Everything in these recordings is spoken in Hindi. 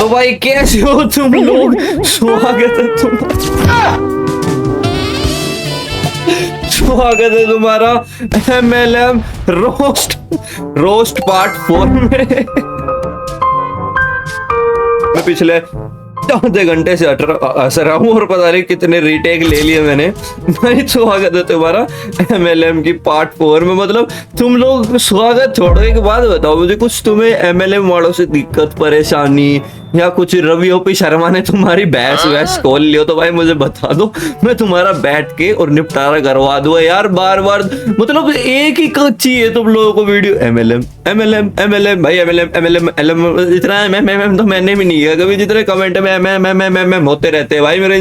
तो भाई कैसे हो तुम लोग, स्वागत है तुम्हारा MLM रोस्ट पार्ट 4 में। मैं पिछले आधे घंटे से हंस रहा हूँ और पता नहीं कितने रीटेक ले लिए मैंने। भाई स्वागत है तुम्हारा MLM की पार्ट 4 में। मतलब तुम लोग स्वागत छोड़ने के बाद बताओ मुझे, कुछ तुम्हें MLM वालों से दिक्कत परेशानी या कुछ रवि ओपी शर्मा ने तुम्हारी बहस खोल लियो तो भाई मुझे बता दो, मैं तुम्हारा बैठ के और निपटारा करवा दूंगा यार। बार बार मतलब एक ही चाहिए तुम लोगों को वीडियो, MLM भाई MLM इतना MMM तो मैंने भी नहीं किया कभी, जितने कमेंट में MMM होते रहते हैं भाई मेरे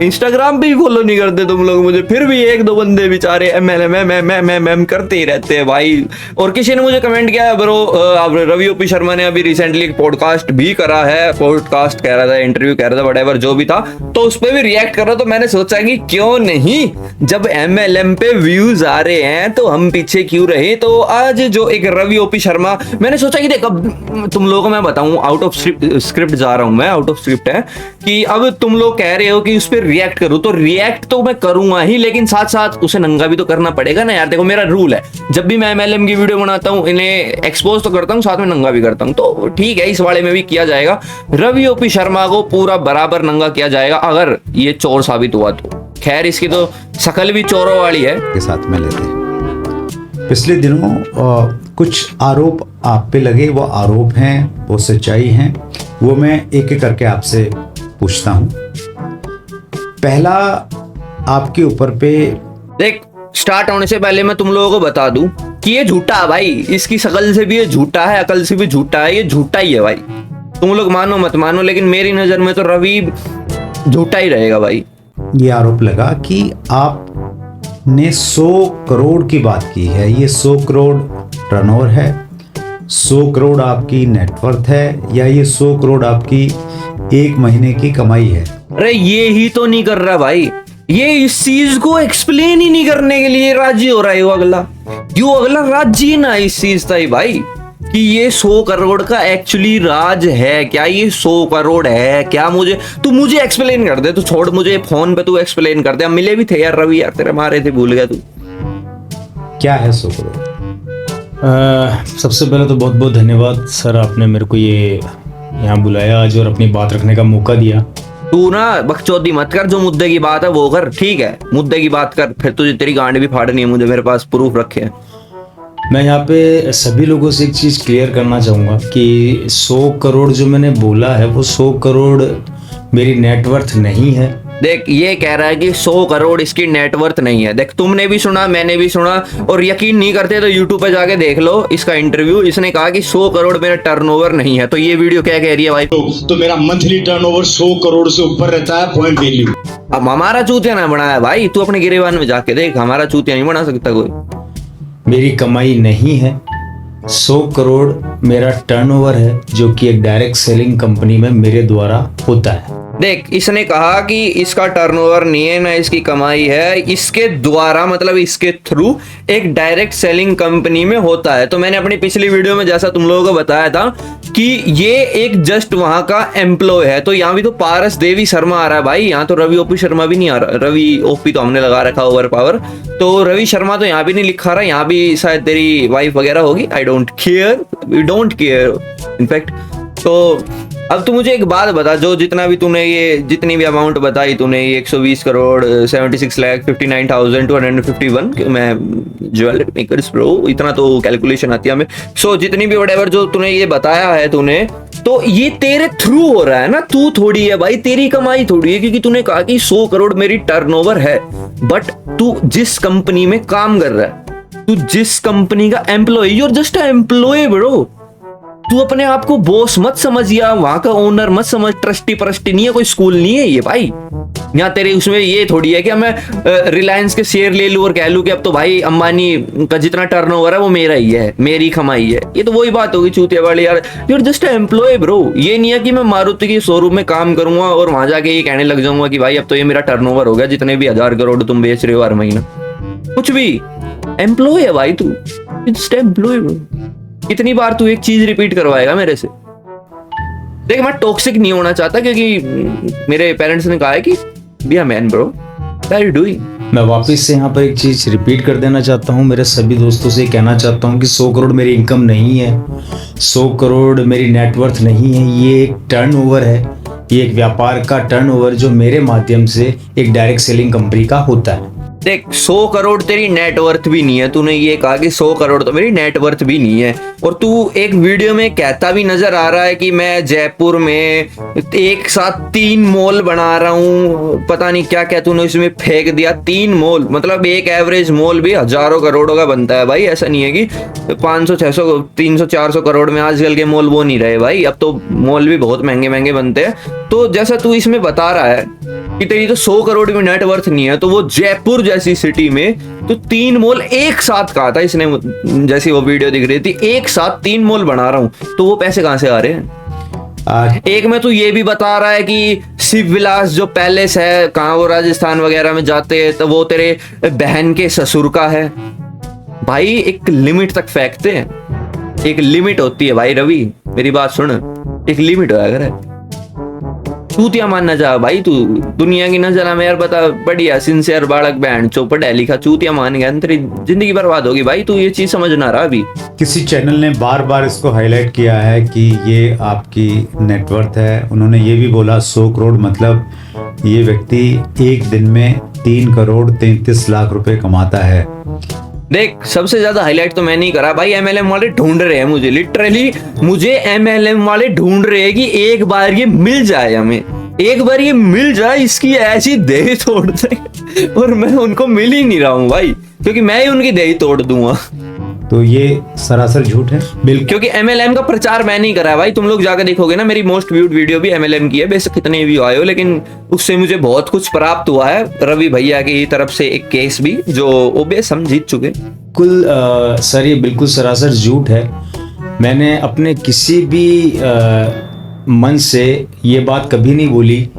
इंस्टाग्राम पे ही फॉलो नहीं करते तुम लोग मुझे, फिर भी एक दो बंदे बेचारे MLM करते ही रहते हैं भाई। और किसी ने मुझे कमेंट किया ब्रो, अब रवि ओपी शर्मा ने अभी रिसेंटली एक पॉडकास्ट भी करा है, पॉडकास्ट कह रहा था, इंटरव्यू कह रहा था, व्हाटएवर जो भी था, तो उस पर भी रिएक्ट कर रहा। तो मैंने सोचा कि क्यों नहीं, जब MLM पे व्यूज आ रहे हैं तो हम पीछे क्यों रहे। तो आज जो एक रवि ओपी शर्मा, मैंने सोचा कि देख अब तुम लोगों को मैं बताऊं, आउट ऑफ स्क्रिप्ट जा रहा हूं मैं, आउट ऑफ स्क्रिप्ट है कि अब तुम लोग कह रहे हो कि उस पर रिएक्ट करूं, तो रिएक्ट तो मैं करूंगा ही, लेकिन साथ साथ उसे नंगा भी तो करना पड़ेगा ना यार। देखो मेरा रूल है, जब भी मैं MLM की वीडियो बनाता हूं इन्हें एक्सपोज तो करता हूं, साथ में नंगा भी करता हूं। तो ठीक है, इस वाले में भी किया जाएगा, रवि ओपी शर्मा को पूरा बराबर नंगा किया जाएगा अगर ये चोर साबित हुआ तो। खैर इसकी तो शकल भी चोरों वाली है के साथ में लेते हैं। पिछले दिनों कुछ आरोप आप पे लगे, वो आरोप हैं, वो सच्चाई हैं, वो मैं एक एक करके आपसे पूछता हूं। पहला आपके ऊपर पे, देख स्टार्ट होने से पहले मैं तुम लोगों को बता दूं कि ये झूठा है भाई, इसकी शकल से भी ये झूठा है, अकल से भी झूठा है, ये झूठा ही है भाई। तुम लोग मानो मत मानो, लेकिन मेरी नजर में तो रवि झूठा ही रहेगा भाई। ये आरोप लगा कि आपने 100 करोड़ की बात की है। ये 100 करोड़ टर्नओवर है, 100 करोड़ आपकी नेटवर्थ है, या ये 100 करोड़ आपकी एक महीने की कमाई है? अरे ये ही तो नहीं कर रहा भाई, ये इस चीज को एक्सप्लेन ही नहीं करने के लिए राजी हो रहा है। वो अगला राजी ना इस चीज था भाई कि ये 100 करोड़ का एक्चुअली राज है क्या, ये 100 करोड़ है क्या? मुझे एक्सप्लेन कर दे, तू छोड़ मुझे फोन पे, तू एक्सप्लेन कर दे। हम मिले भी थे यार रवि, यार तेरे मारे थे, भूल गया तू। क्या है 100 करोड़? सबसे पहले तो बहुत बहुत धन्यवाद सर, आपने मेरे को ये यहाँ बुलाया आज और अपनी बात रखने का मौका दिया। तू ना बकचोदी मत कर, जो मुद्दे की बात है वो कर, ठीक है? मुद्दे की बात कर, फिर तुझे तेरी गांड भी फाड़नी है मुझे, मेरे पास प्रूफ रखे हैं। मैं यहाँ पे सभी लोगों से एक चीज़ क्लियर करना चाहूँगा कि 100 करोड़ जो मैंने बोला है वो 100 करोड़ मेरी नेटवर्थ नहीं है। देख ये कह रहा है कि 100 करोड़ इसकी नेटवर्थ नहीं है। देख तुमने भी सुना, मैंने भी सुना, और यकीन नहीं करते तो यूट्यूब पे जाके देख लो इसका इंटरव्यू। इसने कहा कि 100 करोड़ मेरा टर्नओवर नहीं है। तो ये वीडियो क्या कह रही है भाई? तो मेरा मंथली टर्नओवर 100 करोड़ से ऊपर रहता है पॉइंट वैल्यू। अब हमारा चूतिया ना बनाया भाई, तू अपने गिरेबान में जाके देख, हमारा चूतिया नहीं बना सकता कोई। मेरी कमाई नहीं है, 100 करोड़ मेरा टर्नओवर है जो कि एक डायरेक्ट सेलिंग कंपनी में मेरे द्वारा होता है। देख इसने कहा कि इसका टर्नओवर नहीं है ना इसकी कमाई है, इसके द्वारा मतलब इसके थ्रू एक डायरेक्ट सेलिंग कंपनी में होता है। तो मैंने अपनी पिछली वीडियो में जैसा तुम लोगों को बताया था कि ये एक जस्ट वहां का एम्प्लॉय है। तो यहाँ भी तो पारस देवी शर्मा आ रहा है भाई, यहाँ तो रवि ओपी शर्मा भी नहीं आ रहा। रवि ओपी तो हमने लगा रखा ओवर पावर, तो रवि शर्मा तो यहाँ भी नहीं लिखा रहा। यहाँ भी शायद तेरी वाइफ वगैरह होगी, I don't care, we don't care in fact. तो अब तू मुझे एक बात बता, जो जितना भी तूने ये जितनी भी अमाउंट बताई तूने, ये 120 करोड़ 76,59,251, मैं ज्वेलरी मेकर्स ब्रो, इतना तो कैलकुलेशन आती है हमें। सो जितनी भी व्हाटएवर जो तूने ये बताया है तूने, तो ये तेरे थ्रू हो रहा है ना, तू थोड़ी है भाई, तेरी कमाई थोड़ी है, क्योंकि तूने कहा कि 100 करोड़ मेरी टर्नओवर है। बट तू जिस कंपनी में काम कर रहा है, तू जिस कंपनी का employee, you're just a employee bro. तू अपने आप को बॉस मत समझ, या वहां का ओनर मत समझ, ट्रस्टी परस्टी नहीं है, कोई स्कूल नहीं है ये भाई। यहाँ तेरे उसमें ये थोड़ी है कि मैं रिलायंस के शेयर ले लूं और कह लूं कि अब तो भाई अंबानी का जितना टर्नओवर है वो मेरा ही है, मेरी कमाई है। ये तो वही बात होगी चूतिया वाली यार, यूर जस्ट एम्प्लॉय ब्रो। ये नहीं है कि मैं मारुति की शोरूम में काम करूंगा और वहां जाके ये कहने लग जाऊंगा कि भाई अब तो ये मेरा टर्नओवर हो गया, जितने भी 1000 करोड़ तुम बेच रहे हो हर महीना। कुछ भी, एम्प्लॉय है भाई तू, जस्ट एम्प्लॉय ब्रो। कितनी बार तू एक चीज रिपीट करवाएगा मेरे से? देख मैं टॉक्सिक नहीं होना चाहता क्योंकि मेरे पेरेंट्स ने कहा है कि be a man bro, what are you doing. मैं वापस से यहाँ पर एक चीज़ रिपीट कर देना चाहता हूँ, मेरे सभी दोस्तों से कहना चाहता हूँ कि 100 करोड़ मेरी इनकम नहीं है, 100 करोड़ मेरी नेटवर्थ नहीं है। ये एक टर्नओवर है, ये एक व्यापार का टर्नओवर जो मेरे माध्यम से एक डायरेक्ट सेलिंग कंपनी का होता है। देख 100 करोड़ तेरी नेटवर्थ भी नहीं है, तूने ये कहा कि 100 करोड़ तो मेरी नेटवर्थ भी नहीं है, और तू एक वीडियो में कहता भी नजर आ रहा है कि मैं जयपुर में एक साथ 3 मॉल बना रहा हूँ, पता नहीं क्या क्या तूने उसमें फेंक दिया। 3 मॉल मतलब एक एवरेज मॉल भी हजारों करोड़ों का बनता है भाई, ऐसा नहीं है कि 500 600 300 400 करोड़ में आजकल के मॉल वो नहीं रहे भाई, अब तो मॉल भी बहुत महंगे महंगे बनते हैं। तो जैसा तू इसमें बता रहा है कि तेरी तो 100 करोड़ में नेटवर्थ नहीं है, तो वो जयपुर जैसी सिटी में तो 3 मॉल एक साथ कहा था इसने, जैसी वो वीडियो दिख रही थी, एक साथ 3 मॉल बना रहा हूं, तो वो पैसे कहां से आ रहे हैं। एक में तो ये भी बता रहा है कि शिव विलास जो पैलेस है, कहां वो राजस्थान वगैरह में जाते हैं, तो वो तेरे बहन के ससुर का है। भाई एक लिमिट तक फेंकते हैं, एक लिमिट होती है भाई रवि, मेरी बात सुन, एक लिमिट होया करे। चूतिया मानना चाह भाई तू, दुनिया की नजर में यार बता, बढ़िया सिंसियर बालक बहन चो पढ़ा लिखा चूतिया मान गया, तेरी जिंदगी बर्बाद होगी भाई, तू ये चीज समझ ना रहा अभी। किसी चैनल ने बार बार इसको हाईलाइट किया है कि ये आपकी नेटवर्थ है। उन्होंने ये भी बोला 100 करोड़ मतलब ये व्यक्ति एक दिन में 3 करोड़ 33 लाख रुपए कमाता है। देख सबसे ज्यादा हाईलाइट तो मैं नहीं करा भाई, एमएलएम वाले ढूंढ रहे हैं मुझे, लिटरली मुझे एमएलएम वाले ढूंढ रहे हैं कि एक बार ये मिल जाए, हमें एक बार ये मिल जाए, इसकी ऐसी देह तोड़ दे, और मैं उनको मिल ही नहीं रहा हूँ भाई, क्योंकि मैं ही उनकी देह तोड़ दूंगा। तो ये सरासर झूठ है बिल्कुल, क्योंकि एमएलएम का प्रचार मैं नहीं करा भाई, तुम लोग जाकर देखोगे ना, मेरी मोस्ट व्यूड वीडियो भी एमएलएम की है, बेशक कितने व्यू आए हो, लेकिन उससे मुझे बहुत कुछ प्राप्त हुआ है। रवि भैया की तरफ से एक केस भी जो ओबेस हम जीत चुके। बिल्कुल सर, ये बिल्कुल सरासर झूठ है। मैंने अपने किसी भी मन से ये बात कभी नहीं बोली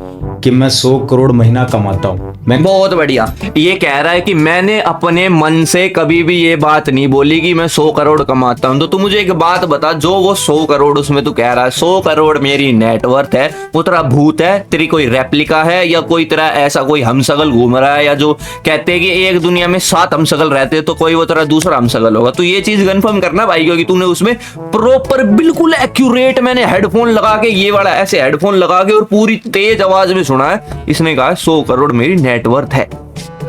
कि मैं 100 करोड़ महीना कमाता हूँ। मैं बहुत बढ़िया, ये कह रहा है कि मैंने अपने मन से कभी भी ये बात नहीं बोली कि मैं 100 करोड़ कमाता हूं। तो तू मुझे एक बात बता, जो वो 100 करोड़ उसमें तू कह रहा है 100 करोड़ मेरी नेटवर्थ है, वो तेरा भूत है, तेरी कोई रेप्लिका है, या कोई तेरा ऐसा कोई हमशक्ल घूम रहा है, या जो कहते हैं कि एक दुनिया में 7 हमशक्ल रहते हैं तो कोई वो तेरा दूसरा हमशक्ल होगा। तो ये चीज कंफर्म करना भाई, क्योंकि तूने उसमें प्रॉपर बिल्कुल एक्यूरेट, मैंने हेडफोन लगा के, ये वाला ऐसे हेडफोन लगा के और पूरी तेज आवाज में सुना है, इसने कहा 100 करोड़ मेरी नेटवर्थ है।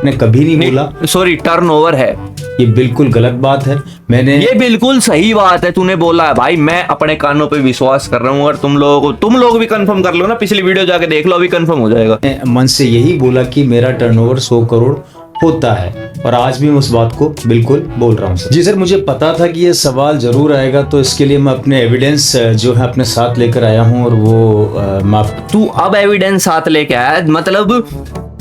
ने कभी नहीं बोला, सॉरी टर्नओवर है। ये बिल्कुल गलत बात है। मैंने ये बिल्कुल सही बात है, तूने बोला है भाई, मैं अपने कानों पे विश्वास कर रहा हूँ, और तुम लोग भी कंफर्म कर लो ना, पिछली वीडियो जाके देख लो, अभी कंफर्म हो जाएगा। मन से यही बोला कि मेरा टर्नओवर 100 करोड़ होता है, और आज भी मैं उस बात को बिल्कुल बोल रहा हूँ सर। जी सर, मुझे पता था कि ये सवाल जरूर आएगा, तो इसके लिए मैं अपने एविडेंस जो है अपने साथ लेकर आया हूँ, और वो तू अब एविडेंस साथ लेके आया, मतलब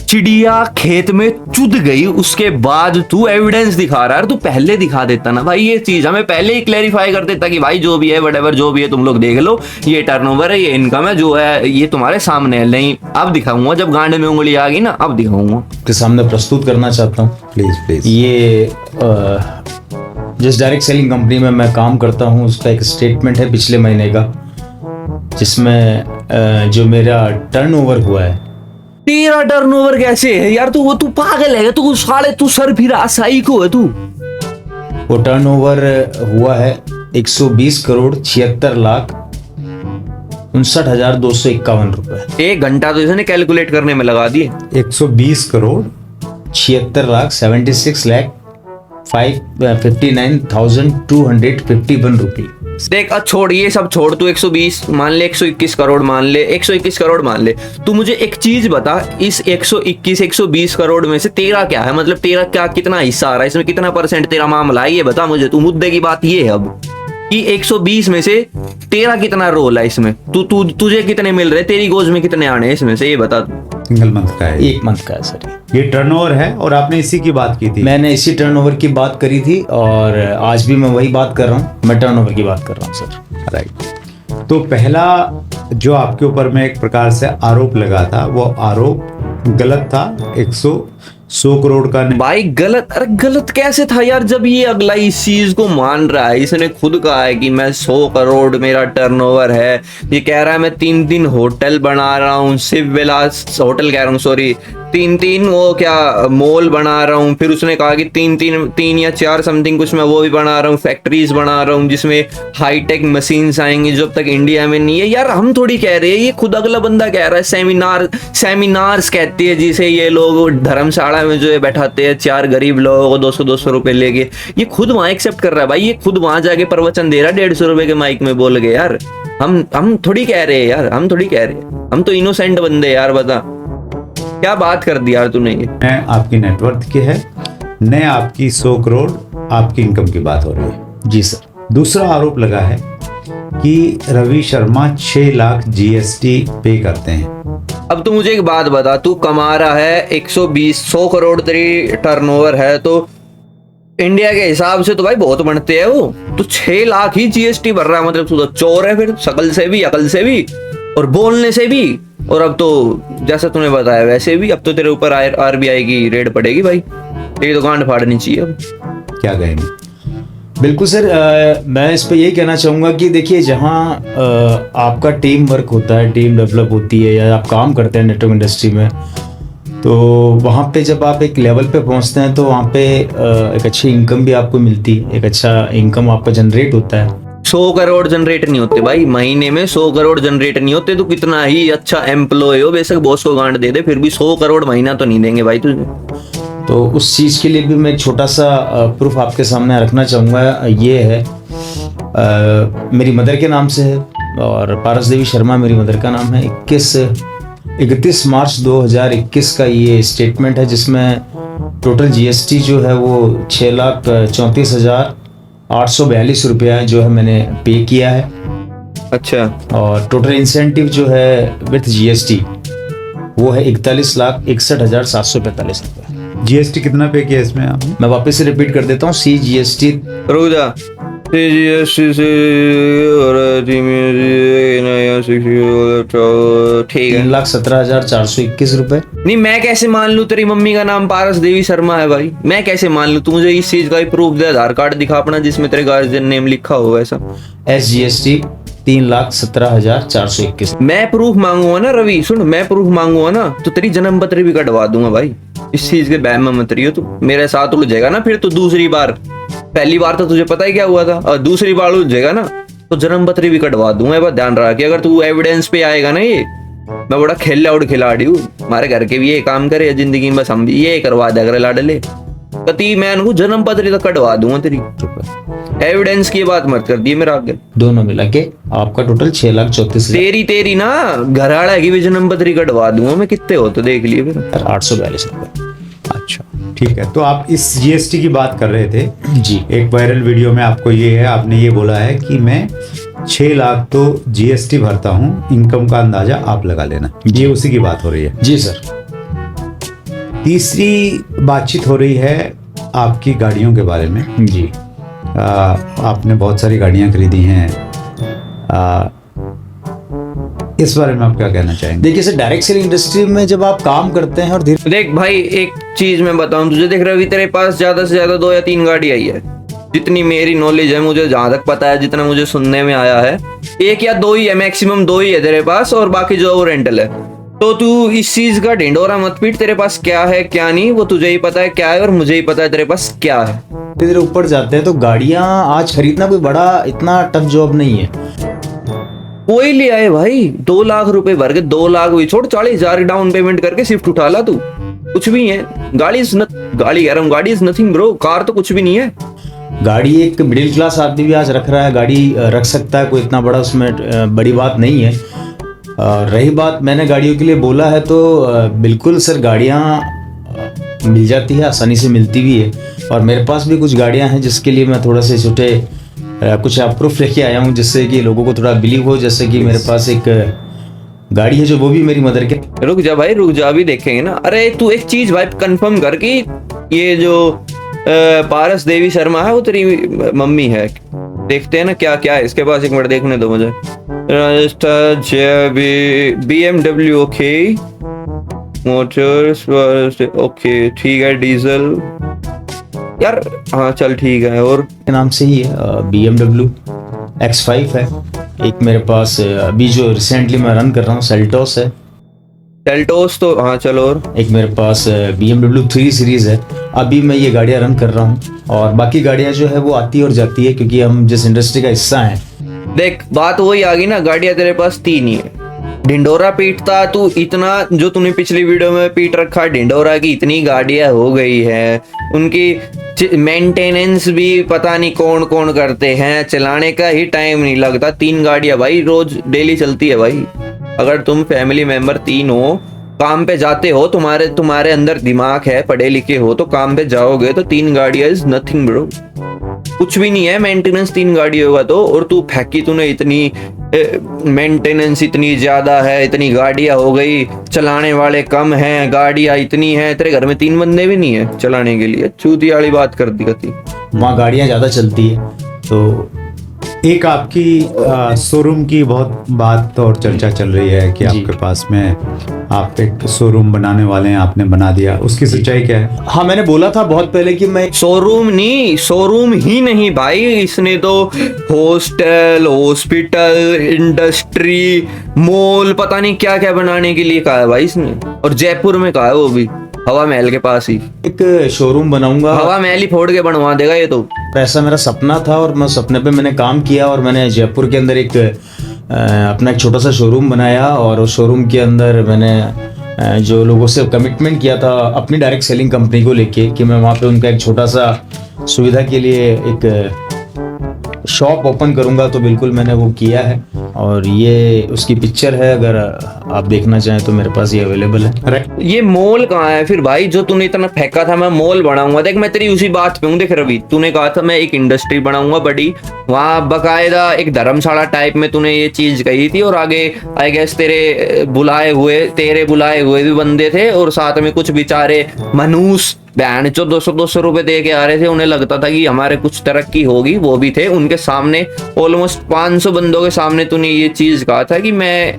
चिड़िया खेत में चुद गई उसके बाद तू एविडेंस दिखा रहा है। तू पहले दिखा देता ना भाई, ये चीज हमें पहले ही क्लैरिफाई कर देता कि भाई जो भी है व्हाटएवर जो भी है तुम लोग देख लो, ये टर्नओवर है, ये इनकम है, जो है ये तुम्हारे सामने है। नहीं, अब दिखाऊंगा, जब गांड में उंगली आ गई ना, अब दिखाऊंगा। आपके सामने प्रस्तुत करना चाहता हूँ प्लीज प्लीज। ये जिस डायरेक्ट सेलिंग कंपनी में मैं काम करता हूँ उसका एक स्टेटमेंट है पिछले महीने का, जिसमें जो मेरा टर्नओवर हुआ है। तेरा टर्नओवर कैसे है यार? तू पागल है, तू साले, तू सर फिरा साइको है तू। वो टर्नओवर हुआ है 120 करोड़ 76 लाख 59,251 रुपए। 1 घंटा तो इसने कैलकुलेट करने में लगा दिए। 120 करोड़ 76 लाख 76 लाख 59,251 रुपये। देख छोड़, ये सब छोड़, तू 120 मान ले, 121 करोड़ मान ले, 121 करोड़ मान ले। तू मुझे एक चीज बता, इस 121 120 करोड़ में से तेरा क्या है? मतलब तेरा क्या, कितना हिस्सा आ रहा है इसमें, कितना परसेंट तेरा मामला है, ये बता मुझे। तू मुद्दे की बात ये है अब कि 120 में से तेरा कितना रोल है इसमें, तुझे कितने मिल रहे, तेरी गोज में कितने आने इसमें से, ये बता। सिंगल मंथ का है, 1 मंथ का है सर। ये टर्नओवर है, और आपने इसी की बात की थी। मैंने इसी टर्नओवर की बात करी थी, और आज भी मैं वही बात कर रहा हूँ, मैं टर्नओवर की बात कर रहा हूँ सर। राइट। तो पहला जो आपके ऊपर में एक प्रकार से आरोप लगा था, वो आरोप गलत था। 100 करोड़ का भाई गलत, अरे गलत कैसे था यार, जब ये अगला इस चीज को मान रहा है, इसने खुद कहा है कि मैं 100 करोड़ मेरा टर्नओवर है, ये कह रहा है मैं 3 होटल बना रहा हूँ, शिव विलास होटल कह रहा हूँ, सॉरी 3 वो क्या मॉल बना रहा हूँ, फिर उसने कहा कि 3 या 4 समथिंग कुछ मैं वो भी बना रहा हूँ, फैक्ट्रीज बना रहा हूँ जिसमें हाईटेक मशीन्स आएंगी जो अब तक इंडिया में नहीं है। यार हम थोड़ी कह रहे हैं, ये खुद अगला बंदा कह रहा है। सेमिनार्स कहती है जिसे ये लोग धर्मशाला में जो है बैठाते हैं 4 गरीब लोगों को 200 रुपए लेके, ये खुद वहां एक्सेप्ट कर रहा है भाई, ये खुद वहां जाके प्रवचन दे रहा है 150 रुपए के माइक में बोल के। यार हम थोड़ी कह रहे हैं यार, हम थोड़ी कह रहे हैं, हम तो इनोसेंट बंदे यार, बता क्या बात कर दी यार तूने। ये है आपकी नेटवर्थ की है, न आपकी 100 करोड़ आपकी इनकम की बात हो रही है। जी सर। दूसरा आरोप लगा है कि रवि शर्मा 6 लाख जीएसटी पे करते हैं। अब तू मुझे एक बात बता, तू कमा रहा है 100 करोड़ तेरी टर्नओवर है, तो इंडिया के हिसाब से तो भाई बहुत बनते हैं वो, तो 6 लाख ही जीएसटी भर रहा है, मतलब तू तो चोर है फिर, शकल से भी, अकल से भी और बोलने से भी, और अब तो जैसा तूने बताया वैसे भी, अब तो तेरे ऊपर आरबीआई की रेड पड़ेगी भाई, तेरी तो गांड फाड़नी चाहिए। अब क्या कहेंगे? बिल्कुल सर, मैं इस पे यही कहना चाहूँगा कि देखिए, जहाँ आपका टीम वर्क होता है, टीम डेवलप होती है, या आप काम करते हैं नेटवर्क इंडस्ट्री में, तो वहाँ पे जब आप एक लेवल पे पहुँचते हैं तो वहाँ पे एक अच्छी इनकम भी आपको मिलती है, एक अच्छा इनकम आपका जनरेट होता है। 100 करोड़ जनरेट नहीं होते भाई महीने में, 100 करोड़ जनरेट नहीं होते, तो कितना ही अच्छा एम्प्लॉय हो, बेशक बॉस को गांड दे दे, फिर भी 100 करोड़ महीना तो नहीं देंगे भाई तुझे। तो उस चीज़ के लिए भी मैं एक छोटा सा प्रूफ आपके सामने रखना चाहूँगा। ये है मेरी मदर के नाम से है, और पारस देवी शर्मा मेरी मदर का नाम है। 31 मार्च 2021 का ये स्टेटमेंट है, जिसमें टोटल जीएसटी जो है वो 6,34,842 रुपया जो है मैंने पे किया है। अच्छा। और टोटल इंसेंटिव जो है विथ जीएसटी वो है 41,61,745 रुपये। जीएसटी कितना पे किया इसमें आपने? मैं वापस से रिपीट कर देता हूँ, CGST रुक जा, CGST से और ठीक है 3,17,421 रुपए। नहीं, मैं कैसे मान लूं तेरी मम्मी का नाम पारस देवी शर्मा है भाई, मैं कैसे मान लूं? तू मुझे इस चीज का भी प्रूफ दे, आधार कार्ड दिखा अपना जिसमें तेरे गार्जियन नेम लिखा हो वैसा। SGST 3,17,421। मैं प्रूफ मांगूंगा ना रवि, सुन, मैं प्रूफ मांगूंगा ना तो तेरी जन्म पत्री भी कटवा दूंगा भाई। इस चीज के बहम में मत रहियो, तू मेरे साथ उलझेगा ना फिर तो दूसरी बार, पहली बार तो तुझे पता ही क्या हुआ था, और दूसरी बार उलझेगा ना तो जन्म पत्री भी कटवा दूंगा। ये बात ध्यान रहा कि अगर तू एविडेंस पे आएगा ना, ये मैं बड़ा खेल आउट खिलाड़ी हूँ, हमारे घर के भी ये काम करे जिंदगी में, बस हम भी ये करवा दे अगर लाडले कति, मैं उनको जन्म पत्री तक कटवा दूंगा तेरी, एविडेंस की बात मत कर दी मेरा आगे। दोनों मिला के आपका टोटल 6,34,000। तेरी ना घराड़ा की भी जन्म पत्री कटवा दूंगा मैं, कितने हो तो देख लिए फिर। 842 रुपए। अच्छा ठीक है, तो आप इस जीएसटी की बात कर रहे थे जी। एक वायरल वीडियो में आपको ये है, आपने ये बोला है कि मैं 6 लाख तो जीएसटी भरता हूँ, इनकम का अंदाजा आप लगा लेना, ये उसी की बात हो रही है। जी सर। तीसरी बातचीत हो रही है आपकी गाड़ियों के बारे में। जी। आपने बहुत सारी गाड़ियां खरीदी हैं, इस बारे में आप क्या कहना चाहेंगे? देखिए सर, डायरेक्ट सेलिंग इंडस्ट्री में जब आप काम करते हैं और धीरे, देख भाई एक चीज मैं बताऊं तुझे, देख रवि तेरे पास ज्यादा से ज्यादा 2 या 3 गाड़ी आई है, जितनी मेरी नॉलेज है, मुझे जहां तक पता है, जितना मुझे सुनने में आया है, 1 या 2 ही है, मैक्सिमम 2 ही है तेरे पास, और बाकी जो वो रेंटल है। तो तू इस चीज का ढिंडोरा मत पीट, तेरे पास क्या है क्या नहीं वो तुझे ही पता है क्या है, और मुझे ही पता है तेरे पास क्या है। धीरे ऊपर जाते हैं तो गाड़ियां आज खरीदना कोई बड़ा इतना टफ जॉब नहीं है। कोई ले आए भाई, 2 लाख रुपए भर के, 2 लाख भी छोड़, 40,000 डाउन पेमेंट करके स्विफ्ट उठा ला तू, कुछ भी है। गाड़ी कह रहा हूँ, गाड़ी इज नथिंग ब्रो, कार तो कुछ भी नहीं है। गाड़ी एक मिडिल क्लास आदमी भी आज रख रहा है, गाड़ी रख सकता है, कोई इतना बड़ा उसमें बड़ी बात नहीं है। रही बात मैंने गाड़ियों के लिए बोला है, तो बिल्कुल सर गाड़ियाँ मिल जाती है, आसानी से मिलती भी है, और मेरे पास भी कुछ गाड़ियाँ हैं जिसके लिए मैं थोड़ा से छोटे कुछ प्रूफ लेके आया हूँ, जिससे कि लोगों को थोड़ा बिलीव हो। जैसे कि मेरे पास एक गाड़ी है जो वो भी मेरी मदर के। रुक जा भाई, रुक जा, अभी देखेंगे ना। अरे तू एक चीज भाई कंफर्म कर कि ये जो पारस देवी शर्मा है वो तेरी मम्मी है। देखते हैं ना क्या क्या है इसके पास, एक मिनट देखने दो मुझे। Rajasthan BMW, okay, Motors, okay ठीक है, डीजल यार, हाँ चल ठीक है। और के नाम से ही है, BMW X5 है। एक मेरे पास अभी जो रिसेंटली मैं रन कर रहा हूँ सेल्टोस है। सेल्टोस तो हाँ चलो। और एक मेरे पास BMW 3 सीरीज है। अभी मैं ये गाड़ियाँ रन कर रहा हूँ और बाकी गाड़ियाँ जो है वो आती और जाती है, क्योंकि हम जिस इंडस्ट्री का हिस्सा हैं। देख बात वही आ गई ना, गाड़ियां तेरे पास 3 ही है। ढिंडोरा पीटता तू इतना, जो तूने पिछली वीडियो में पीट रखा ढिंडोरा की इतनी गाड़ियां हो गई है, उनकी मेंटेनेंस भी पता नहीं कौन कौन करते हैं, चलाने का ही टाइम नहीं लगता। 3 गाड़ियां भाई रोज डेली चलती है भाई। अगर तुम फैमिली मेंबर 3 हो, काम पे जाते हो, तुम्हारे अंदर दिमाग है, पढ़े लिखे हो, तो काम पे जाओगे तो 3 गाड़ियां इज नथिंग ब्रो, कुछ भी नहीं है मेंटेनेंस 3 गाड़ी होगा तो। और तू फेंकी तूने इतनी, मेंटेनेंस इतनी ज्यादा है, इतनी गाड़ियां हो गई, चलाने वाले कम हैं, गाड़ियां इतनी हैं, तेरे घर में 3 बंदे भी नहीं है चलाने के लिए। चूती वाली बात कर दी कती। वहाँ गाड़ियाँ ज़्यादा चलती है। तो एक आपकी शोरूम की बहुत बात और चर्चा चल रही है कि जी। आपके पास में आप एक शोरूम बनाने वाले हैं, आपने बना दिया, उसकी सच्चाई क्या है? हाँ, मैंने बोला था बहुत पहले कि मैं शोरूम ही नहीं भाई, इसने तो हॉस्टल, हॉस्पिटल, इंडस्ट्री, मॉल, पता नहीं क्या क्या बनाने के लिए कहा है भाई इसने। और जयपुर में कहा है, वो भी हवा महल के पास ही। एक शोरूम बनाऊंगा। हवा महल ही फोड़ के बनवा देगा ये तो। ऐसा मेरा सपना था और मैं सपने पे मैंने काम किया और मैंने जयपुर के अंदर एक अपना एक छोटा सा शोरूम बनाया। और उस शोरूम के अंदर मैंने जो लोगों से कमिटमेंट किया था अपनी डायरेक्ट सेलिंग कंपनी को लेके कि मैं वहाँ पे उनका एक छोटा सा सुविधा के लिए एक शॉप ओपन करूंगा, तो बिल्कुल मैंने वो किया है। और ये उसकी पिक्चर है, अगर आप देखना चाहें तो मेरे पास ये अवेलेबल है। ये मॉल कहाँ है फिर भाई, जो तूने इतना फेंका था मैं मॉल बनाऊंगा? देख मैं तेरी उसी बात पे हूँ। देख रवि, तूने कहा था मैं एक इंडस्ट्री बनाऊंगा बड़ी, वहां बकायदा एक धर्मशाला टाइप में तूने ये चीज कही थी। और आगे आई गेस तेरे बुलाए हुए भी बंदे थे, और साथ में कुछ बेचारे मनुष्य बहन जो 200 रुपए दे के आ रहे थे, उन्हें लगता था कि हमारे कुछ तरक्की होगी, वो भी थे। उनके सामने ऑलमोस्ट 500 बंदों के सामने तूने ये चीज कहा था कि मैं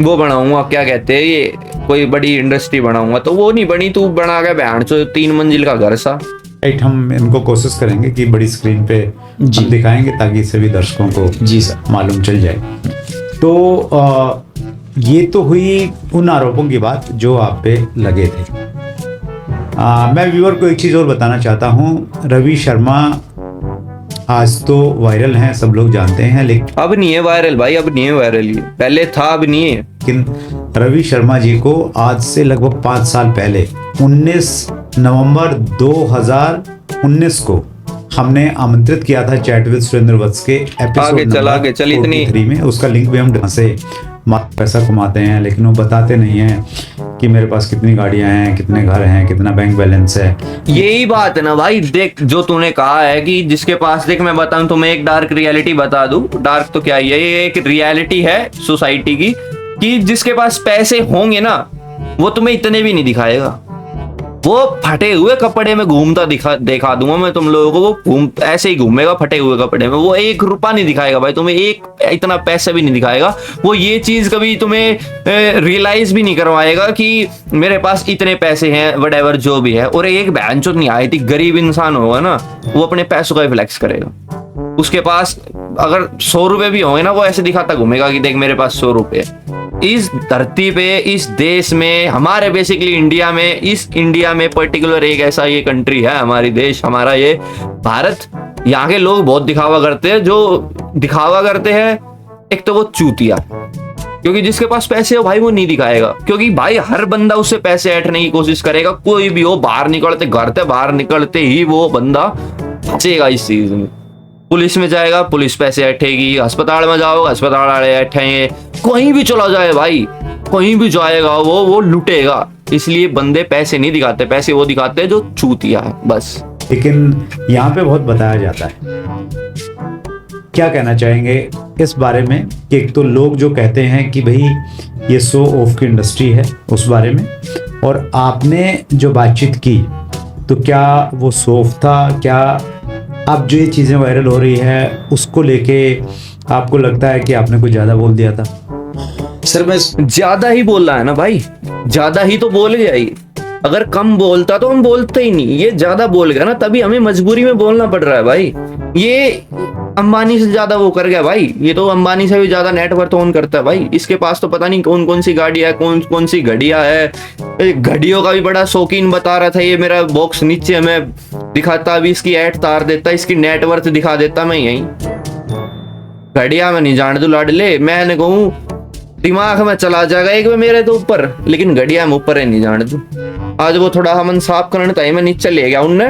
वो बनाऊंगा, क्या कहते हैं, ये कोई बड़ी इंडस्ट्री बनाऊंगा। तो वो नहीं बनी, तू बना के बहन जो 3 मंजिल का घर सा। राइट, हम इनको कोशिश करेंगे कि बड़ी स्क्रीन पे जी। हम दिखाएंगे ताकि सभी दर्शकों को जी सर। मालूम चल जाए। तो ये तो हुई उन आरोपों की बात जो आप पे लगे थे। मैं व्यूअर को एक चीज़ और बताना चाहता हूँ। रवि शर्मा आज तो वायरल हैं, सब लोग जानते हैं, अब नहीं है वायरल भाई, अब नहीं है वायरल, ये पहले था अब नहीं है। लेकिन रवि शर्मा जी को आज से लगभग 5 साल पहले 19 नवंबर 2019 को हमने आमंत्रित किया था चैट विद सुरेंद्र वत्स के एपिसोड आगे चल इतनी 43 में। उसका लिंक भी हम से पैसा कमाते हैं, लेकिन वो बताते नहीं हैं कि मेरे पास कितनी गाड़ियां हैं, कितने घर हैं, कितना बैंक बैलेंस है। यही बात है ना भाई। देख जो तूने कहा है कि जिसके पास, देख मैं बताऊं तुम्हें एक डार्क रियलिटी बता दूं। डार्क तो क्या ही है, ये एक रियलिटी है सोसाइटी की, कि जिसके पास पैसे होंगे ना वो तुम्हें इतने भी नहीं दिखाएगा। वो फटे हुए कपड़े में घूमता देखा दूंगा मैं तुम लोगों को, वो ऐसे ही घूमेगा फटे हुए कपड़े में। वो 1 रुपया नहीं दिखाएगा भाई तुम्हें, एक इतना पैसा भी नहीं दिखाएगा। वो ये चीज कभी तुम्हें रियलाइज भी नहीं करवाएगा कि मेरे पास इतने पैसे हैं, व्हाटएवर जो भी है। और एक बहन चोद नहीं आई थी, गरीब इंसान होगा ना, वो अपने पैसों का फ्लेक्स करेगा। उसके पास अगर 100 रुपए भी होंगे ना, वो ऐसे दिखाता घूमेगा कि देख मेरे पास 100 रुपए। इस धरती पे, इस देश में, हमारे बेसिकली इंडिया में, इस इंडिया में पर्टिकुलर एक ऐसा ये कंट्री है, हमारी देश, हमारा ये भारत, यहाँ के लोग बहुत दिखावा करते हैं। जो दिखावा करते हैं, एक तो वो चूतिया, क्योंकि जिसके पास पैसे हो भाई वो नहीं दिखाएगा, क्योंकि भाई हर बंदा उससे पैसे ऐंठने की कोशिश करेगा। कोई भी हो, बाहर निकलते, घर से बाहर निकलते ही वो बंदा फंसेगा इस चीज में। पुलिस में जाएगा, पुलिस पैसे ऐठेगी, अस्पताल में जाओगे, अस्पताल वाले ऐठेंगे, कहीं भी चला जाए भाई, कहीं भी जाएगा वो लुटेगा। इसलिए बंदे पैसे नहीं दिखाते, पैसे वो दिखाते हैं जो चूतिया है बस। लेकिन यहाँ पे बहुत बताया जाता है, क्या कहना चाहेंगे इस बारे में कि एक तो लोग जो कहते हैं कि भाई ये शो ऑफ की इंडस्ट्री है, उस बारे में, और आपने जो बातचीत की तो क्या वो शो ऑफ था? क्या अब जो ये चीज़ें वायरल हो रही है उसको लेके आपको लगता है कि आपने कुछ ज़्यादा बोल दिया था? सर मैं ज्यादा ही बोल रहा है ना भाई, ज्यादा ही तो बोल गया ही। अगर कम बोलता तो हम बोलते ही नहीं, ये ज्यादा बोल गया ना, तभी हमें मजबूरी में बोलना पड़ रहा है भाई। ये अंबानी से ज्यादा वो कर गया भाई, ये तो अंबानी से भी ज्यादा नेटवर्थ ओन करता है भाई। इसके पास तो पता नहीं कौन कौन सी गाड़ी है, कौन कौन सी घड़ियां है। घड़ियों का भी बड़ा शौकीन बता रहा था। ये मेरा बॉक्स नीचे मैं दिखाता, अभी इसकी ऐड तार देता, इसकी नेटवर्थ दिखा देता मैं यहीं। घड़िया में नहीं जान दू लाडले, मैंने कहूँ दिमाग में चला जाएगा एक में मेरे तो ऊपर, लेकिन घड़िया में ऊपर है नहीं जान दू। आज वो थोड़ा हमन साफ करने था, मैं नीचे ले गया उनने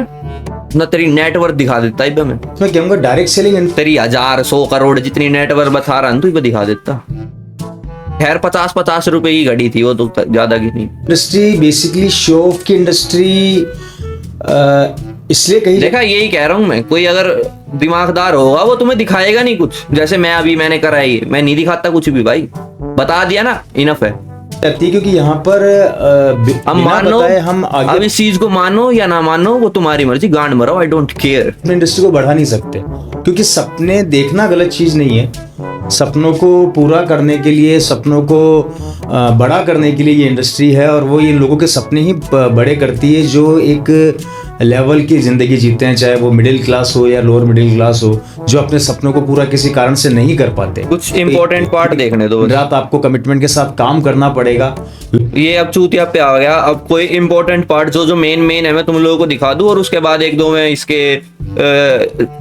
ना, तेरी नेटवर्थ दिखा देता है मैं कहूँगा डायरेक्ट सेलिंग तेरी 1000-100 करोड़ जितनी नेटवर्थ बता रहा हूँ, तू दिखा देता। खैर 50-50 रुपए की घड़ी थी वो, तो ज्यादा की नहीं। इंडस्ट्री बेसिकली शो ऑफ की इंडस्ट्री इसलिए कहीं देखा, यही कह रहा हूँ मैं, कोई अगर दिमागदार होगा वो तुम्हें दिखाएगा नहीं कुछ। जैसे मैंने करा है ये, मैं नहीं दिखाता कुछ भी भाई, बता दिया ना, इनफ है। करती है, क्योंकि यहाँ पर हम मानो, हम आगे अब इस चीज को मानो या ना मानो वो तुम्हारी मर्जी, गांड मरो, आई डोंट केयर। अपने इंडस्ट्री को बढ़ा नहीं सकते, क्योंकि सपने देखना गलत चीज नहीं है। सपनों को पूरा करने के लिए, सपनों को बड़ा करने के लिए ये इंडस्ट्री है, और वो इन लोगों के सपने ही बड़े करती है जो एक लेवल की जिंदगी जीते हैं, चाहे वो मिडिल क्लास हो या लोअर मिडिल क्लास हो, जो अपने सपनों को पूरा किसी कारण से नहीं कर पाते। कुछ इंपॉर्टेंट पार्ट देखने दो। रात आपको कमिटमेंट के साथ काम करना पड़ेगा। ये अब चूतिया पे आ गया। अब कोई इंपॉर्टेंट पार्ट जो मेन है मैं तुम लोगों को दिखा दूं, और उसके बाद एक दो मैं इसके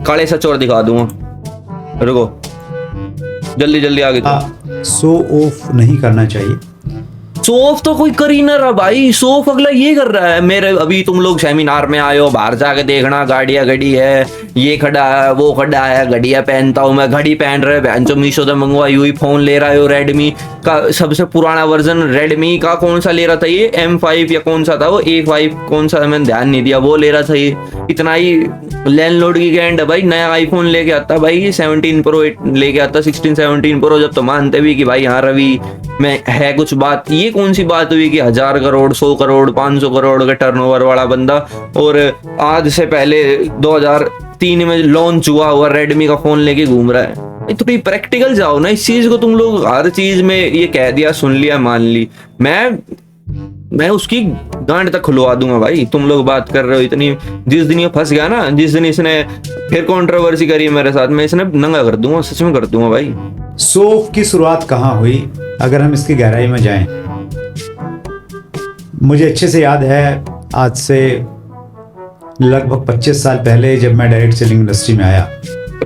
काले सच और दिखा दूंगा। रुको, जल्दी जल्दी आगे। शो ऑफ नहीं करना चाहिए। शो ऑफ तो कोई कर ही ना रहा भाई, शो ऑफ अगला ये कर रहा है। मेरे अभी तुम लोग सेमिनार में आए हो, बाहर जाके देखना, गाड़ियां घड़ी है, ये खड़ा है, वो खड़ा है, घड़ियां पहनता हूँ मैं, घड़ी पहन रहे बहन जो मीशो से मंगवाई हुई, फोन ले रहा है रेडमी का सबसे पुराना वर्जन, रेडमी का कौन सा ले रहा था ये, M5 या कौन सा था वो, A5 कौन सा, मैंने ध्यान नहीं दिया, वो ले रहा था ये। इतना ही लैंडलॉर्ड की गैंड है भाई। नया आईफोन लेके आता भाई, 17 प्रो लेके आता, 16 17 प्रो, जब तो मानते भी कि भाई हाँ रवि में है कुछ बात। ये कौन सी बात हुई कि 1000 करोड़ 100 करोड़ 500 करोड़ का टर्नओवर वाला बंदा, और आज से पहले 2003 में लॉन्च हुआ रेडमी का फोन लेके घूम रहा है। थोड़ी प्रैक्टिकल जाओ ना। इस चीज को तुम लोग हर चीज में ये कह दिया, सुन लिया, मान ली, मैं उसकी गांड तक खुलवा दूंगा भाई। तुम लोग बात कर रहे हो इतनी, जिस दिन ये फंस गया ना, जिस दिन इसने फिर कंट्रोवर्सी करी है मेरे साथ, मैं इसने नंगा कर दूंगा, सच में कर दूंगा भाई। शो ऑफ की शुरुआत कहाँ हुई, अगर हम इसकी गहराई में जाएं, मुझे अच्छे से याद है, आज से लगभग 25 साल पहले जब मैं डायरेक्ट सेलिंग इंडस्ट्री में आया,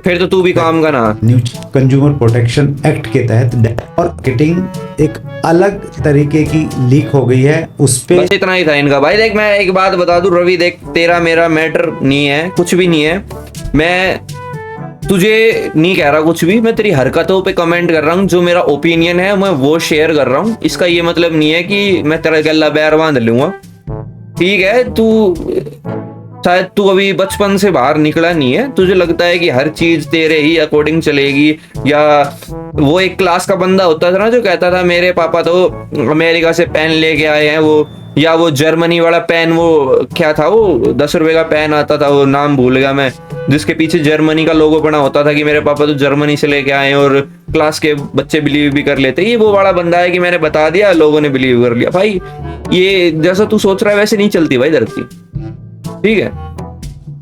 फिर तो तू भी काम का ना। न्यू कंज्यूमर प्रोटेक्शन एक्ट के तहत और मार्केटिंग एक अलग तरीके की लीक हो गई है, उस पे बस इतना ही था इनका भाई। देख मैं एक बात बता दूं रवि, देख तेरा मेरा मैटर नहीं है, कुछ भी नहीं है। मैं तुझे नहीं कह रहा कुछ भी, मैं तेरी हरकतों पे कमेंट कर रहा हूँ। जो मेरा ओपिनियन है मैं वो शेयर कर रहा हूँ। इसका ये मतलब नहीं है कि मैं तेरा गला बैर बांध लूंगा, ठीक है। शायद तू अभी बचपन से बाहर निकला नहीं है, तुझे लगता है कि हर चीज तेरे ही अकॉर्डिंग चलेगी। या वो एक क्लास का बंदा होता था ना जो कहता था मेरे पापा तो अमेरिका से पेन लेके आए हैं, वो, या वो जर्मनी वाला पेन, वो क्या था वो 10 रुपए का पेन आता था, वो नाम भूल गया मैं, जिसके पीछे जर्मनी का लोगो बना होता था कि मेरे पापा तो जर्मनी से लेके आए हैं, और क्लास के बच्चे बिलीव भी कर लेते। ये वो बड़ा बंदा है कि मैंने बता दिया, लोगों ने बिलीव कर लिया। भाई ये जैसा तू सोच रहा है वैसे नहीं चलती भाई धरती, ठीक है।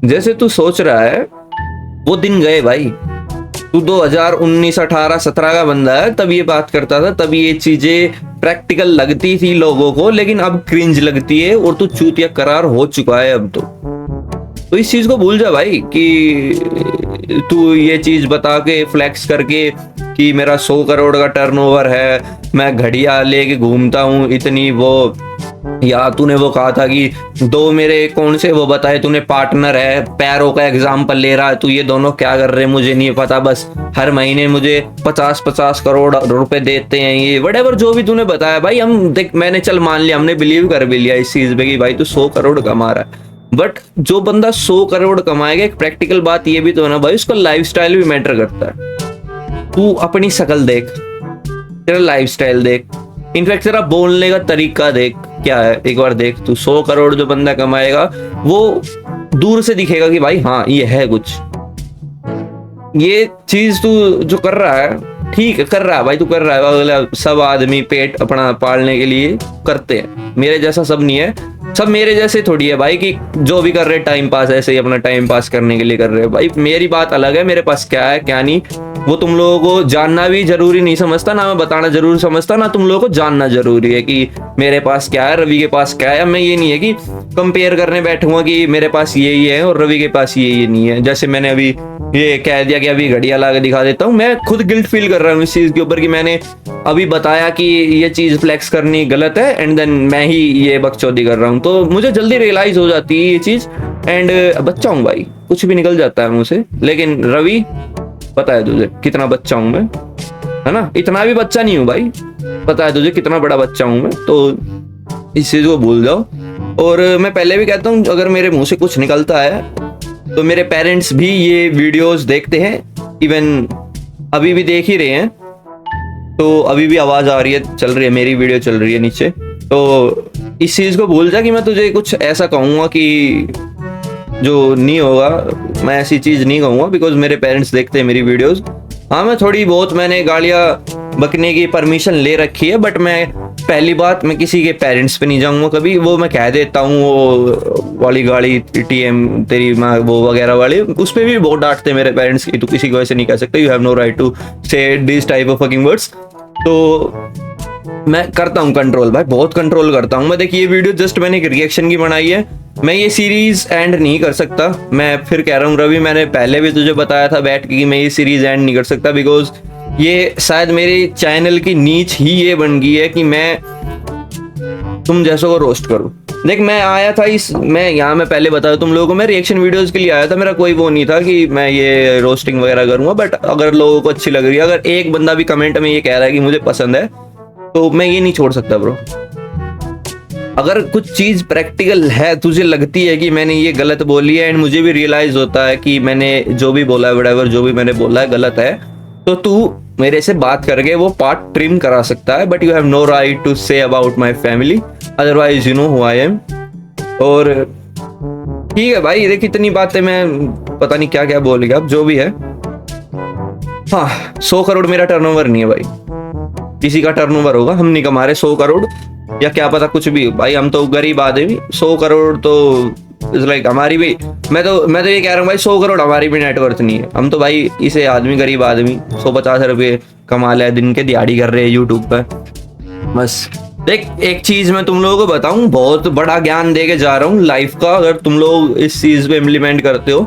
जैसे तू सोच रहा है वो दिन गए भाई। तू 2019 18 17 का बंदा है, तब ये बात करता था, तब ये चीजें प्रैक्टिकल लगती थी लोगों को, लेकिन अब क्रिंज लगती है, और तू चूतिया करार हो चुका है अब तो इस चीज को भूल जा भाई कि तू ये चीज बता के फ्लेक्स करके कि मेरा 100 करोड़ का टर्नओवर है, मैं घड़ियां लेके घूमता हूँ इतनी, वो, या तूने वो कहा था कि दो मेरे कौन से वो बताए तूने पार्टनर है, पैरों का एग्जाम्पल ले रहा है तू, ये दोनों क्या कर रहे हैं मुझे नहीं पता, बस हर महीने मुझे 50-50 करोड़ रुपए देते हैं, ये व्हाटएवर जो भी तूने बताया भाई। हम देख, मैंने चल मान लिया, हमने बिलीव कर भी लिया इस चीज पे कि भाई तू 100 करोड़ कमा रहा है, बट जो बंदा 100 करोड़ कमाएगा, एक प्रैक्टिकल बात ये भी तो है ना भाई, उसका लाइफस्टाइल भी मैटर करता है। तू अपनी शक्ल देख, तेरा लाइफस्टाइल देख, इनफैक्ट तेरा बोलने का तरीका देख क्या है, एक बार देख तू। 100 करोड़ जो बंदा कमाएगा वो दूर से दिखेगा कि भाई हाँ ये है कुछ। ये चीज तू जो कर रहा है ठीक है, कर रहा है भाई, तू कर रहा है। अगला सब आदमी पेट अपना पालने के लिए करते हैं, मेरे जैसा सब नहीं है, सब मेरे जैसे थोड़ी है भाई कि जो भी कर रहे टाइम पास ऐसे ही अपना टाइम पास करने के लिए कर रहे हैं। भाई मेरी बात अलग है, मेरे पास क्या है क्या नहीं वो तुम लोगों को जानना भी जरूरी नहीं समझता, ना मैं बताना जरूरी समझता, ना तुम लोगों को जानना जरूरी है कि मेरे पास क्या है, रवि के पास क्या है। मैं ये नहीं है कि कंपेयर करने बैठूंगा कि मेरे पास ये है और रवि के पास ये नहीं है। जैसे मैंने अभी ये कह दिया कि अभी घड़ियां ला के दिखा देता हूँ, मैं खुद गिल्ट फील कर रहा हूँ इस चीज के ऊपर कि मैंने अभी बताया कि ये चीज फ्लेक्स करनी गलत है एंड देन मैं ही ये बकचोदी कर रहा हूँ। तो मुझे जल्दी रियलाइज हो जाती है ये चीज एंड बच्चा हूँ भाई, कुछ भी निकल जाता है मुझसे। लेकिन रवि पता है तुझे कितना बच्चा हूं मैं, है ना, इतना भी बच्चा नहीं हूं भाई, पता है तुझे कितना बड़ा बच्चा हूं मैं। तो इस चीज को भूल जाओ। और मैं पहले भी कहता हूं अगर मेरे मुंह से कुछ निकलता है तो मेरे पेरेंट्स भी ये वीडियोस देखते हैं, इवन अभी भी देख ही रहे हैं। तो अभी भी आवाज आ रही है, चल रही है, मेरी वीडियो चल रही है नीचे। तो इस चीज को भूल जा कि मैं तुझे कुछ ऐसा कहूंगा कि जो नहीं होगा, मैं ऐसी चीज नहीं कहूंगा बिकॉज मेरे पेरेंट्स देखते हैं मेरी वीडियोस। हाँ मैं थोड़ी बहुत मैंने गालियां बकने की परमिशन ले रखी है, बट मैं पहली बात मैं किसी के पेरेंट्स पे नहीं जाऊंगा कभी, वो मैं कह देता हूँ। वो वाली गाड़ी टीएम तेरी माँ वो वगैरह वाली, उस पर भी बहुत डांटते मेरे पेरेंट्स की, तो किसी को ऐसे नहीं कह सकते, you have no right to say this type of fucking words. तो मैं करता हूँ कंट्रोल भाई, बहुत कंट्रोल करता हूँ मैं। देखिए ये वीडियो जस्ट मैंने एक रिएक्शन की बनाई है, मैं ये सीरीज एंड नहीं कर सकता। मैं फिर कह रहा हूँ रवि, मैंने पहले भी तुझे बताया था बैठ के कि मैं ये सीरीज एंड नहीं कर सकता बिकॉज ये शायद मेरे चैनल की नीच ही ये बन गई है कि मैं तुम जैसों को रोस्ट करूँ। देख मैं आया था मैं यहाँ मैं पहले बताया तुम लोगों को, मैं रिएक्शन वीडियोस के लिए आया था, मेरा कोई वो नहीं था कि मैं ये रोस्टिंग वगैरह करूँगा। बट अगर लोगों को अच्छी लग रही है, अगर एक बंदा भी कमेंट में ये कह रहा है कि मुझे पसंद है, तो मैं ये नहीं छोड़ सकता ब्रो। अगर कुछ चीज प्रैक्टिकल है, तुझे लगती है कि मैंने ये गलत बोली है एंड मुझे भी रियलाइज होता है कि मैंने जो भी बोला है व्हाटएवर जो भी मैंने बोला है गलत है, तो तू मेरे से बात करके वो पार्ट ट्रिम करा सकता है। But you have no right to say about my family, otherwise you know who I am. और ठीक है भाई, देख इतनी बातें मैं पता नहीं क्या क्या बोल गया, अब जो भी है। हाँ 100 करोड़ मेरा टर्नओवर नहीं है भाई, किसी का टर्नओवर होगा, हम नहीं कमा रहे 100 करोड़ या क्या पता कुछ भी भाई, हम तो गरीब आदमी। 100 करोड़ तो इज लाइक हमारी भी, मैं तो ये कह रहा हूँ भाई 100 करोड़ हमारी भी नेटवर्थ नहीं है। हम तो भाई इसे आदमी गरीब आदमी 150 रुपये कमा ले दिन के, दिहाड़ी कर रहे हैं यूट्यूब पर बस। देख एक चीज मैं तुम लोगों को बताऊं, बहुत बड़ा ज्ञान दे के जा रहा हूँ लाइफ का। अगर तुम लोग इस चीज पे इम्प्लीमेंट करते हो,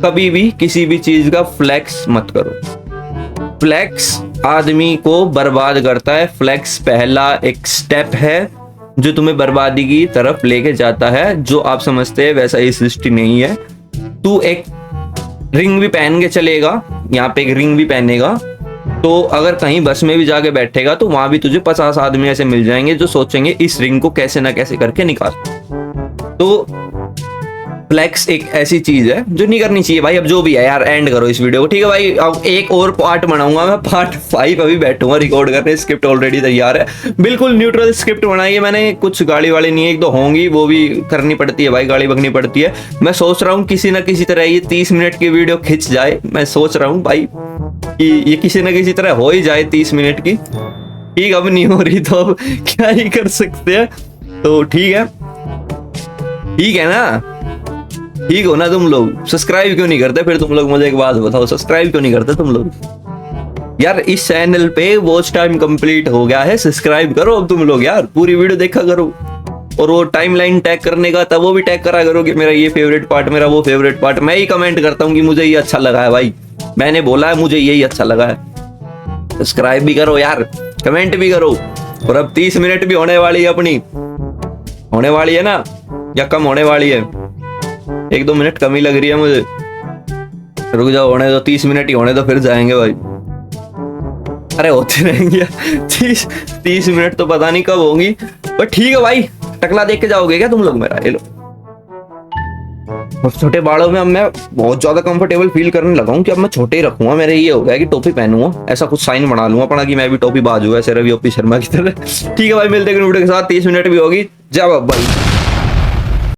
कभी भी किसी भी चीज का फ्लेक्स मत करो। फ्लेक्स आदमी को बर्बाद करता है। फ्लेक्स पहला एक स्टेप है जो तुम्हें बर्बादी की तरफ लेके जाता है। जो आप समझते हैं वैसा ही सृष्टि नहीं है। तू एक रिंग भी पहन के चलेगा, यहाँ पे एक रिंग भी पहनेगा, तो अगर कहीं बस में भी जाके बैठेगा तो वहां भी तुझे 50 आदमी ऐसे मिल जाएंगे जो सोचेंगे इस रिंग को कैसे ना कैसे करके निकाल। तो फ्लेक्स एक ऐसी चीज है जो नहीं करनी चाहिए भाई। अब जो भी है यार, एंड करो इस वीडियो को, ठीक है भाई। अब एक और पार्ट बनाऊंगा मैं, पार्ट 5 अभी बैठूंगा रिकॉर्ड करने। स्क्रिप्ट ऑलरेडी तैयार है, बिल्कुल न्यूट्रल स्क्रिप्ट बनाई है मैंने, कुछ गाली वाली नहीं है। एक दो होंगी, वो भी करनी पड़ती है भाई, गाली बकनी पड़ती है। मैं सोच रहा हूँ किसी ना किसी तरह ये 30 मिनट की वीडियो खिंच जाए। मैं सोच रहा हूँ भाई कि ये किसी ना किसी तरह हो ही जाए 30 मिनट की। ठीक, अब नहीं हो रही तो अब क्या ही कर सकते हैं। तो ठीक है ना, ठीक हो ना तुम लोग। सब्सक्राइब क्यों नहीं करते फिर तुम लोग, मुझे एक बात बताओ, सब्सक्राइब क्यों नहीं करते तुम लोग यार। इस चैनल पे वॉच टाइम कंप्लीट हो गया है, सब्सक्राइब करो अब तुम लोग यार, पूरी वीडियो देखा करो। और वो टाइमलाइन टैग करने का तब वो भी टैग करा करो कि मेरा ये फेवरेट पार्ट, मेरा वो फेवरेट पार्ट। मैं ही कमेंट करता हूँ कि मुझे ये अच्छा लगा है भाई, मैंने बोला है मुझे यही अच्छा लगा है। सब्सक्राइब भी करो यार, कमेंट भी करो। और अब 30 मिनट भी होने वाली है अपनी, होने वाली है ना, या कम होने वाली है? 1-2 मिनट कमी लग रही है मुझे। रुक जाओ, होने दो, 30 मिनट ही होने दो, फिर जाएंगे भाई। अरे होते रहेंगे 30 मिनट तो पता नहीं कब होंगी, पर ठीक है भाई। टकला देख के जाओगे क्या तुम लोग मेरा? ये लो, छोटे बालों में अब मैं बहुत ज्यादा कंफर्टेबल फील करने लगा हूँ कि अब मैं छोटे ही रखूंगा। मेरे ये हो गया कि टोपी पहनूंगा, ऐसा कुछ साइन बना लूंगा अपना कि मैं भी टोपी बाजू ऐसे रवि ओपी शर्मा की तरह। ठीक है भाई, मिलते हैं वीडियो के साथ। 30 मिनट भी होगी, जय बाबा भाई।